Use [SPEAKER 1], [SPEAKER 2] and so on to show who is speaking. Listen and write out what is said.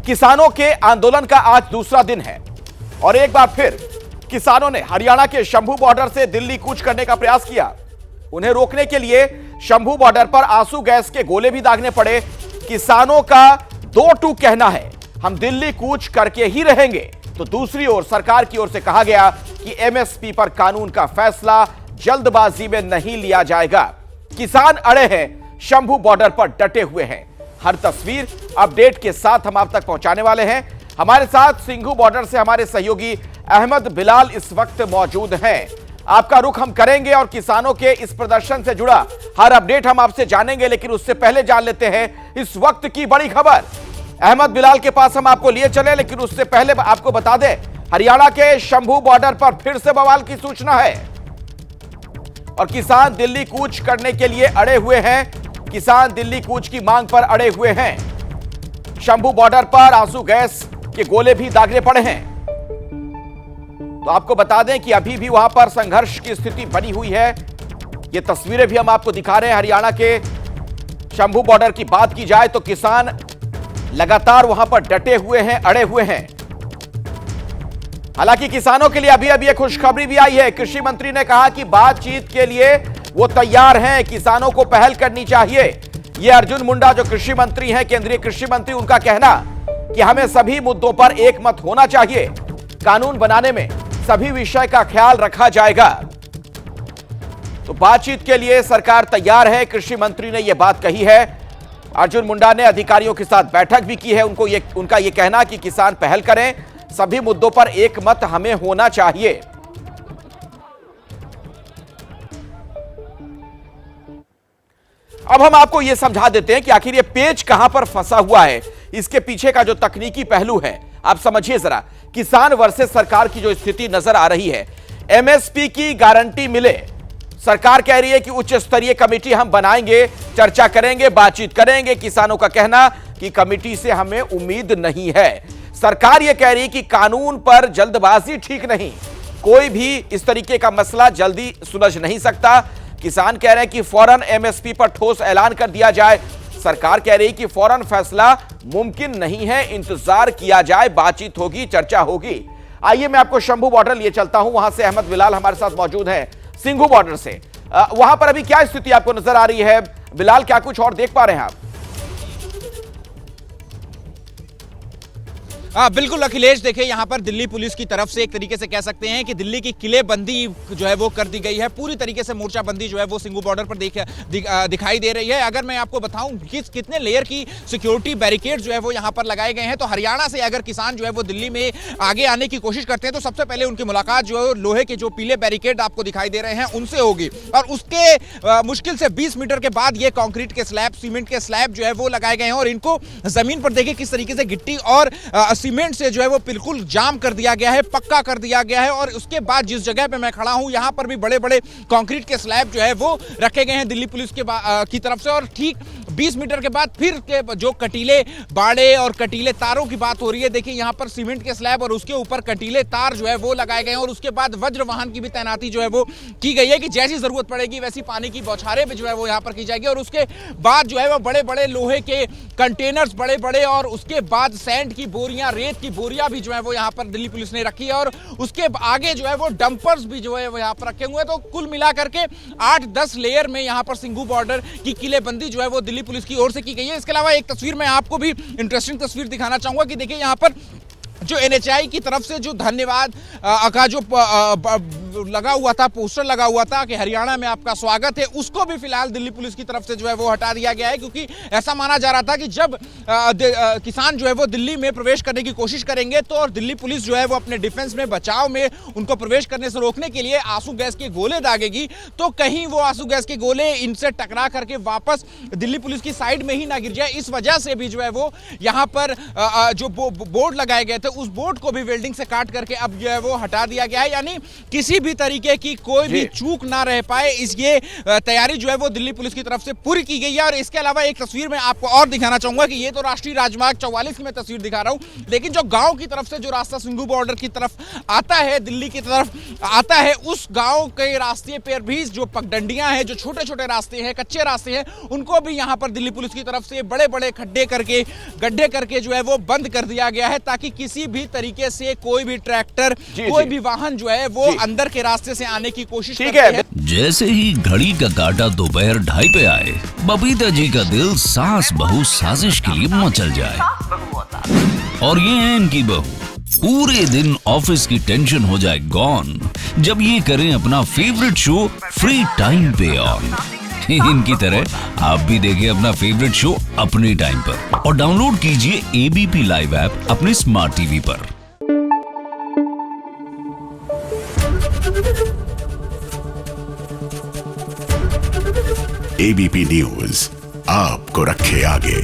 [SPEAKER 1] किसानों के आंदोलन का आज दूसरा दिन है और एक बार फिर किसानों ने हरियाणा के शंभू बॉर्डर से दिल्ली कूच करने का प्रयास किया। उन्हें रोकने के लिए शंभू बॉर्डर पर आंसू गैस के गोले भी दागने पड़े। किसानों का दो टूक कहना है, हम दिल्ली कूच करके ही रहेंगे। तो दूसरी ओर सरकार की ओर से कहा गया कि एमएसपी पर कानून का फैसला जल्दबाजी में नहीं लिया जाएगा। किसान अड़े हैं, शंभू बॉर्डर पर डटे हुए हैं। हर तस्वीर अपडेट के साथ हम आप तक पहुंचाने वाले हैं। हमारे साथ सिंघू बॉर्डर से हमारे सहयोगी अहमद बिलाल इस वक्त मौजूद हैं। आपका रुख हम करेंगे और किसानों के इस प्रदर्शन से जुड़ा हर अपडेट हम आपसे जानेंगे, लेकिन उससे पहले जान लेते हैं इस वक्त की बड़ी खबर। अहमद बिलाल के पास हम आपको लिए चले, लेकिन उससे पहले आपको बता दें हरियाणा के शंभू बॉर्डर पर फिर से बवाल की सूचना है और किसान दिल्ली कूच करने के लिए अड़े हुए हैं। किसान दिल्ली कूच की मांग पर अड़े हुए हैं। शंभू बॉर्डर पर आंसू गैस के गोले भी दागने पड़े हैं। तो आपको बता दें कि अभी भी वहां पर संघर्ष की स्थिति बनी हुई है। ये तस्वीरें भी हम आपको दिखा रहे हैं। हरियाणा के शंभू बॉर्डर की बात की जाए तो किसान लगातार वहां पर डटे हुए हैं, अड़े हुए हैं। हालांकि किसानों के लिए अभी अभी एक खुशखबरी भी आई है। कृषि मंत्री ने कहा कि बातचीत के लिए वो तैयार हैं, किसानों को पहल करनी चाहिए। ये अर्जुन मुंडा जो कृषि मंत्री हैं, केंद्रीय कृषि मंत्री, उनका कहना कि हमें सभी मुद्दों पर एक मत होना चाहिए। कानून बनाने में सभी विषय का ख्याल रखा जाएगा। तो बातचीत के लिए सरकार तैयार है, कृषि मंत्री ने यह बात कही है। अर्जुन मुंडा ने अधिकारियों के साथ बैठक भी की है। उनका यह कहना कि किसान पहल करें, सभी मुद्दों पर एक मत हमें होना चाहिए। अब हम आपको यह समझा देते हैं कि आखिर यह पेच कहां पर फंसा हुआ है, इसके पीछे का जो तकनीकी पहलू है आप समझिए जरा। किसान वर्सेस सरकार की जो स्थिति नजर आ रही है, एमएसपी की गारंटी मिले, सरकार कह रही है कि उच्च स्तरीय कमेटी हम बनाएंगे, चर्चा करेंगे, बातचीत करेंगे। किसानों का कहना कि कमेटी से हमें उम्मीद नहीं है। सरकार यह कह रही है कि कानून पर जल्दबाजी ठीक नहीं, कोई भी इस तरीके का मसला जल्दी सुलझ नहीं सकता। किसान कह रहे हैं कि फौरन एमएसपी पर ठोस ऐलान कर दिया जाए। सरकार कह रही है कि फौरन फैसला मुमकिन नहीं है, इंतजार किया जाए, बातचीत होगी, चर्चा होगी। आइए मैं आपको शंभू बॉर्डर लिए चलता हूं, वहां से अहमद बिलाल हमारे साथ मौजूद हैं सिंघू बॉर्डर से। वहां पर अभी क्या स्थिति आपको नजर आ रही है बिलाल, क्या कुछ और देख पा रहे हैं आप?
[SPEAKER 2] बिल्कुल अखिलेश, देखिए यहाँ पर दिल्ली पुलिस की तरफ से एक तरीके से कह सकते हैं कि दिल्ली की किलेबंदी जो है वो कर दी गई है। पूरी तरीके से मोर्चाबंदी जो है वो सिंघू बॉर्डर पर दिखाई दे रही है। अगर मैं आपको बताऊं कितने लेयर की सिक्योरिटी बैरिकेड जो है वो यहाँ पर लगाए गए हैं, तो हरियाणा से अगर किसान जो है वो दिल्ली में आगे आने की कोशिश करते हैं तो सबसे पहले उनकी मुलाकात जो है लोहे के जो पीले बैरिकेड आपको दिखाई दे रहे हैं उनसे होगी। और उसके मुश्किल से 20 मीटर के बाद ये कॉन्क्रीट के स्लैब, सीमेंट के स्लैब जो है वो लगाए गए हैं और इनको जमीन पर देखिए किस तरीके से गिट्टी और सीमेंट से जो है वो बिल्कुल जाम कर दिया गया है, पक्का कर दिया गया है। और उसके बाद जिस जगह पे मैं खड़ा हूं यहां पर भी बड़े बड़े कंक्रीट के स्लैब जो है वो रखे गए हैं दिल्ली पुलिस की तरफ से। और ठीक 20 मीटर के बाद फिर के जो कटीले बाड़े और कटीले तारों की बात हो रही है, देखिए यहां पर सीमेंट के स्लैब और उसके ऊपर कटीले तार जो है वो लगाए गए हैं। और उसके बाद वज्र वाहन की भी तैनाती जो है वो की गई है कि जैसी जरूरत पड़ेगी वैसी पानी की बौछारें भी जो है वो यहां पर की जाएगी। और उसके बाद जो है वो बड़े बड़े लोहे के कंटेनर्स बड़े बड़े और उसके बाद सैंड की बोरियां, रेत की बोरियां भी जो है वो यहाँ पर दिल्ली पुलिस ने रखी है। और उसके आगे जो है वो डंपर्स भी जो है वो यहाँ पर रखे हुए हैं। तो कुल मिलाकर के 8-10 लेयर में यहाँ पर सिंघू बॉर्डर की किलेबंदी जो है वो दिल्ली पुलिस की ओर से की गई है। इसके अलावा एक तस्वीर मैं आपको भी इंटरेस्टिंग तस्वीर दिखाना चाहूंगा कि देखिए यहाँ पर जो एनएचआई की तरफ से जो धन्यवाद का जो लगा हुआ था, पोस्टर लगा हुआ था कि हरियाणा में आपका स्वागत है, उसको भी फिलहाल दिल्ली पुलिस की तरफ से जो है वो हटा दिया गया है। क्योंकि ऐसा माना जा रहा था कि जब किसान जो है वो दिल्ली में प्रवेश करने की कोशिश करेंगे तो और दिल्ली पुलिस जो है वो अपने डिफेंस में, बचाव में उनको प्रवेश करने से रोकने के लिए आंसू गैस के गोले दागेगी, तो कहीं वो आंसू गैस के गोले इनसे टकरा करके वापस दिल्ली पुलिस की साइड में ही ना गिर जाए। इस वजह से भी जो है वो यहाँ पर जो बोर्ड लगाए गए थे उस बोर्ड को भी वेल्डिंग से काट करके अब जो है वो हटा दिया गया है, यानी किसी भी तरीके की कोई भी चूक ना रह पाए, इस ये तैयारी जो है वो दिल्ली पुलिस की तरफ से पूरी की गई है। और इसके अलावा एक तस्वीर मैं आपको और दिखाना चाहूंगा कि ये तो राष्ट्रीय राजमार्ग 44 की मैं तस्वीर दिखा रहा हूं, लेकिन जो गांव की तरफ से जो रास्ता सिंघू बॉर्डर की तरफ आता है, दिल्ली की तरफ आता है, उस गांव के रास्ते पर भी जो पगडंडियां हैं, जो छोटे छोटे रास्ते हैं, कच्चे रास्ते हैं, उनको भी यहां पर दिल्ली पुलिस की तरफ से बड़े बड़े खड्डे करके, गड्ढे करके जो है वो बंद कर दिया गया है, ताकि किसी भी तरीके से कोई भी ट्रैक्टर, कोई भी वाहन जो है वो अंदर के रास्ते से आने की कोशिश करते हैं।
[SPEAKER 3] जैसे ही घड़ी का काटा दोपहर 2:30 पे आए, बबीता जी का दिल सास बहू साजिश के लिए मचल जाए। और ये है इनकी बहू, पूरे दिन ऑफिस की टेंशन हो जाए गॉन जब ये करें अपना फेवरेट शो फ्री टाइम पे ऑन। इनकी तरह आप भी देखें अपना फेवरेट शो अपने टाइम पर और डाउनलोड कीजिए एबीपी लाइव ऐप अपने स्मार्ट टीवी पर।
[SPEAKER 4] एबीपी न्यूज आपको रखे आगे।